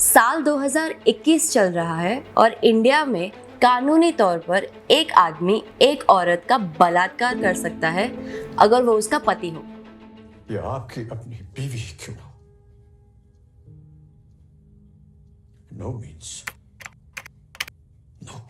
साल 2021 चल रहा है और इंडिया में कानूनी तौर पर एक आदमी एक औरत का बलात्कार कर सकता है अगर वो उसका पति हो। या आपकी अपनी बीवी क्यों ना हो। No means no.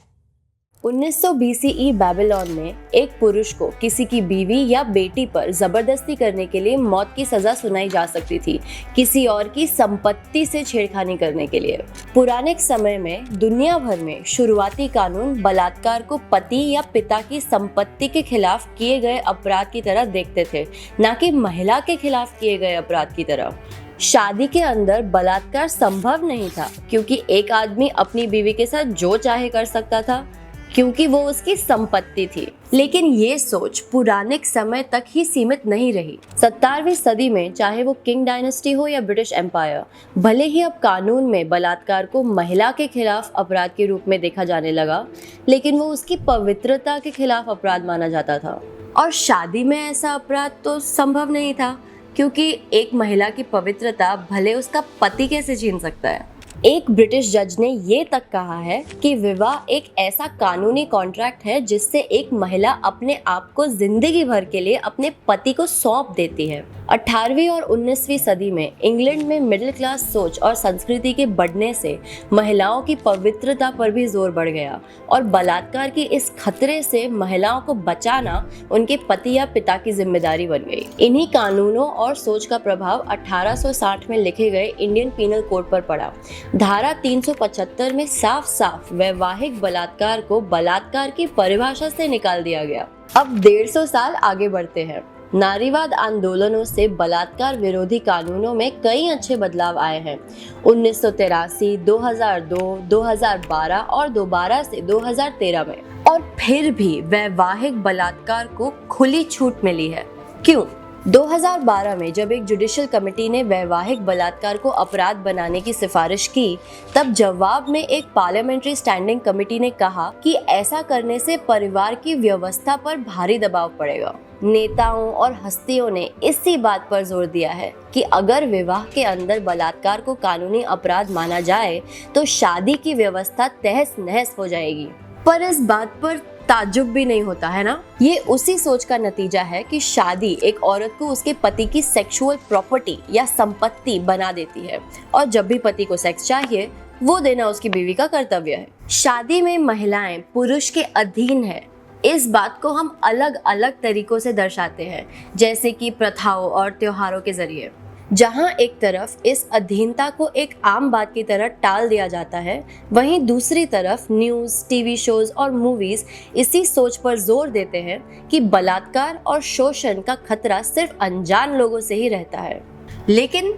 1900 BCE Babylon में एक पुरुष को किसी की बीवी या बेटी पर जबरदस्ती करने के लिए मौत की सजा सुनाई जा सकती थी, किसी और की संपत्ति से छेड़खानी करने के लिए। पुराने समय में दुनिया भर में शुरुआती कानून बलात्कार को पति या पिता की संपत्ति के खिलाफ किए गए अपराध की तरह देखते थे, न कि महिला के खिलाफ किए गए अपराध की तरह। शादी के अंदर बलात्कार संभव नहीं था क्योंकि एक आदमी अपनी बीवी के साथ जो चाहे कर सकता था क्योंकि वो उसकी संपत्ति थी। लेकिन ये सोच पुराने समय तक ही सीमित नहीं रही। 17वीं सदी में चाहे वो किंग डायनेस्टी हो या ब्रिटिश एम्पायर, भले ही अब कानून में बलात्कार को महिला के खिलाफ अपराध के रूप में देखा जाने लगा, लेकिन वो उसकी पवित्रता के खिलाफ अपराध माना जाता था। और शादी में ऐसा अपराध तो संभव नहीं था क्योंकि एक महिला की पवित्रता भले उसका पति कैसे छीन सकता है। एक ब्रिटिश जज ने ये तक कहा है कि विवाह एक ऐसा कानूनी कॉन्ट्रैक्ट है जिससे एक महिला अपने आप को जिंदगी भर के लिए अपने पति को सौंप देती है। 18वीं और 19वीं सदी में इंग्लैंड में मिडिल क्लास सोच और संस्कृति के बढ़ने से महिलाओं की पवित्रता पर भी जोर बढ़ गया और बलात्कार के इस खतरे से महिलाओं को बचाना उनके पति या पिता की जिम्मेदारी बन गई। इन्हीं कानूनों और सोच का प्रभाव 1860 में लिखे गए इंडियन पीनल कोड पर पड़ा। धारा 375 में साफ साफ वैवाहिक बलात्कार को बलात्कार की परिभाषा से निकाल दिया गया। अब 150 साल आगे बढ़ते हैं। नारीवाद आंदोलनों से बलात्कार विरोधी कानूनों में कई अच्छे बदलाव आए हैं। 1983, 2002, 2012 और दोबारा से 2013 में। और फिर भी वैवाहिक बलात्कार को खुली छूट मिली है। क्यों? 2012 में जब एक जुडिशियल कमेटी ने वैवाहिक बलात्कार को अपराध बनाने की सिफारिश की, तब जवाब में एक पार्लियामेंट्री स्टैंडिंग कमेटी ने कहा कि ऐसा करने से परिवार की व्यवस्था पर भारी दबाव पड़ेगा। नेताओं और हस्तियों ने इसी बात पर जोर दिया है कि अगर विवाह के अंदर बलात्कार को कानूनी अपराध माना जाए तो शादी की व्यवस्था तहस नहस हो जाएगी। पर इस बात पर ताज्जुब भी नहीं होता है ना। ये उसी सोच का नतीजा है कि शादी एक औरत को उसके पति की सेक्सुअल प्रॉपर्टी या संपत्ति बना देती है और जब भी पति को सेक्स चाहिए वो देना उसकी बीवी का कर्तव्य है। शादी में महिलाएं पुरुष के अधीन है, इस बात को हम अलग अलग तरीकों से दर्शाते हैं, जैसे कि प्रथाओं और त्योहारों के जरिए। जहां एक तरफ इस अधीनता को एक आम बात की तरह टाल दिया जाता है, वहीं दूसरी तरफ न्यूज़, टीवी शोज और मूवीज इसी सोच पर जोर देते हैं कि बलात्कार और शोषण का खतरा सिर्फ अनजान लोगों से ही रहता है। लेकिन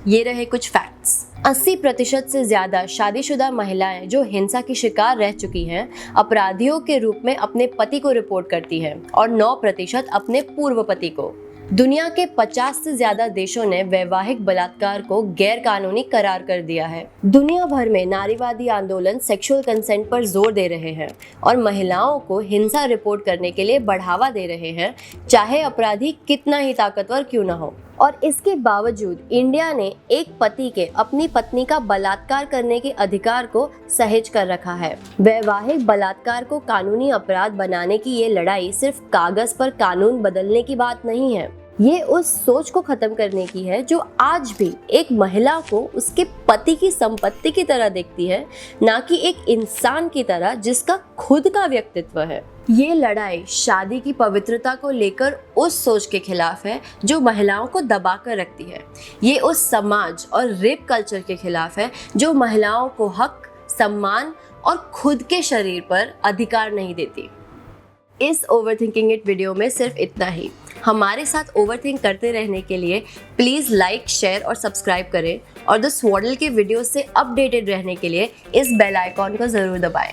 ये रहे कुछ फैक्ट्स। 80% से ज्यादा शादीशुदा महिलाएं जो हिंसा की शिकार रह चुकी हैं, अपराधियों के रूप में अपने पति को रिपोर्ट करती हैं और 9% अपने पूर्व पति को। दुनिया के 50 से ज्यादा देशों ने वैवाहिक बलात्कार को गैर कानूनी करार कर दिया है। दुनिया भर में नारीवादी आंदोलन सेक्सुअल कंसेंट पर जोर दे रहे हैं और महिलाओं को हिंसा रिपोर्ट करने के लिए बढ़ावा दे रहे हैं, चाहे अपराधी कितना ही ताकतवर क्यों न हो। और इसके बावजूद इंडिया ने एक पति के अपनी पत्नी का बलात्कार करने के अधिकार को सहेज कर रखा है। वैवाहिक बलात्कार को कानूनी अपराध बनाने की ये लड़ाई सिर्फ कागज पर कानून बदलने की बात नहीं है, ये उस सोच को खत्म करने की है जो आज भी एक महिला को उसके पति की संपत्ति की तरह देखती है, ना कि एक इंसान की तरह जिसका खुद का व्यक्तित्व है। ये लड़ाई शादी की पवित्रता को लेकर उस सोच के खिलाफ है जो महिलाओं को दबा कर रखती है। ये उस समाज और रेप कल्चर के खिलाफ है जो महिलाओं को हक, सम्मान और खुद के शरीर पर अधिकार नहीं देती। इस ओवरथिंकिंग इट वीडियो में सिर्फ इतना ही। हमारे साथ ओवरथिंक करते रहने के लिए प्लीज़ लाइक, शेयर और सब्सक्राइब करें और द स्वॉडल के वीडियो से अपडेटेड रहने के लिए इस बेल आइकॉन को ज़रूर दबाएं।